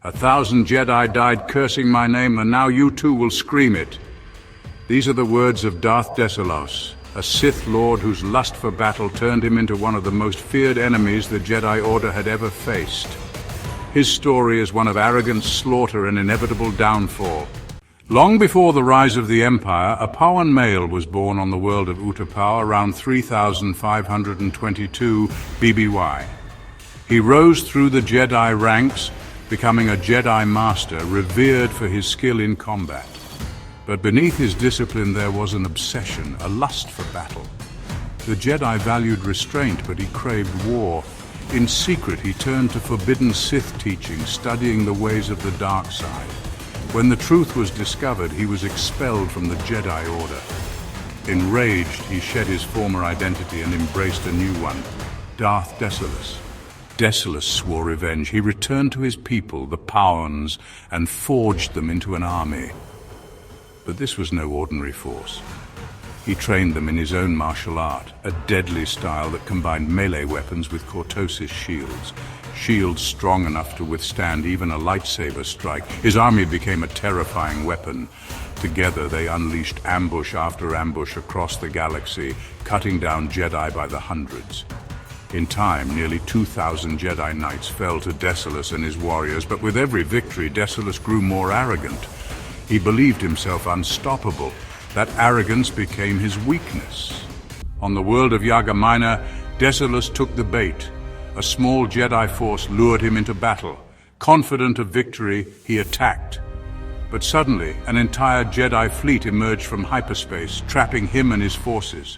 1,000 Jedi died cursing my name, and now you too will scream it. These are the words of Darth Desolous, a Sith Lord whose lust for battle turned him into one of the most feared enemies the Jedi Order had ever faced. His story is one of arrogance, slaughter, and inevitable downfall. Long before the rise of the Empire, a Pau'an male was born on the world of Utapau around 3522 BBY. He rose through the Jedi ranks, becoming a Jedi Master, revered for his skill in combat. But beneath his discipline there was an obsession, a lust for battle. The Jedi valued restraint, but he craved war. In secret, he turned to forbidden Sith teaching, studying the ways of the dark side. When the truth was discovered, he was expelled from the Jedi Order. Enraged, he shed his former identity and embraced a new one, Darth Desolous. Desolous swore revenge. He returned to his people, the Pau'ans, and forged them into an army. But this was no ordinary force. He trained them in his own martial art, a deadly style that combined melee weapons with cortosis shields. Shields strong enough to withstand even a lightsaber strike. His army became a terrifying weapon. Together they unleashed ambush after ambush across the galaxy, cutting down Jedi by the hundreds. In time, nearly 2,000 Jedi Knights fell to Desolous and his warriors, but with every victory, Desolous grew more arrogant. He believed himself unstoppable. That arrogance became his weakness. On the world of Yaga Minor, Desolous took the bait. A small Jedi force lured him into battle. Confident of victory, he attacked. But suddenly, an entire Jedi fleet emerged from hyperspace, trapping him and his forces.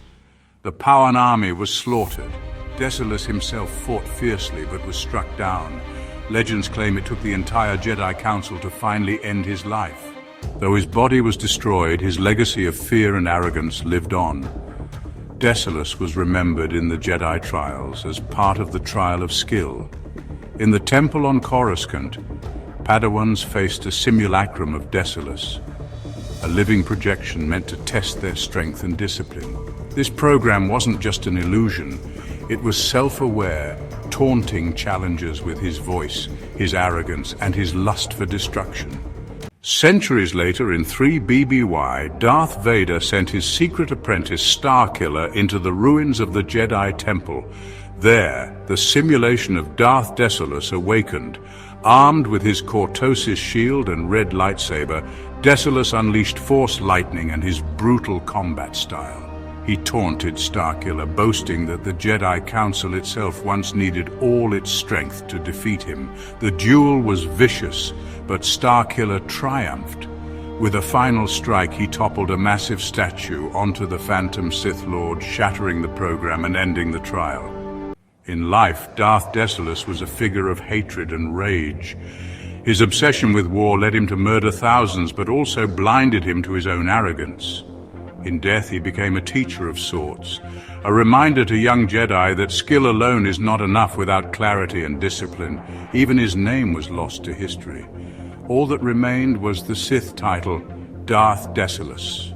The Pau'an army was slaughtered. Desolous himself fought fiercely, but was struck down. Legends claim it took the entire Jedi Council to finally end his life. Though his body was destroyed, his legacy of fear and arrogance lived on. Desolous was remembered in the Jedi Trials as part of the trial of skill. In the temple on Coruscant, Padawans faced a simulacrum of Desolous, a living projection meant to test their strength and discipline. This program wasn't just an illusion. It was self-aware, taunting challengers with his voice, his arrogance, and his lust for destruction. Centuries later, in 3 BBY, Darth Vader sent his secret apprentice Starkiller into the ruins of the Jedi Temple. There, the simulation of Darth Desolous awakened. Armed with his cortosis shield and red lightsaber, Desolous unleashed Force lightning and his brutal combat style. He taunted Starkiller, boasting that the Jedi Council itself once needed all its strength to defeat him. The duel was vicious, but Starkiller triumphed. With a final strike, he toppled a massive statue onto the Phantom Sith Lord, shattering the program and ending the trial. In life, Darth Desolous was a figure of hatred and rage. His obsession with war led him to murder thousands, but also blinded him to his own arrogance. In death, he became a teacher of sorts, a reminder to young Jedi that skill alone is not enough without clarity and discipline. Even his name was lost to history. All that remained was the Sith title, Darth Desolous.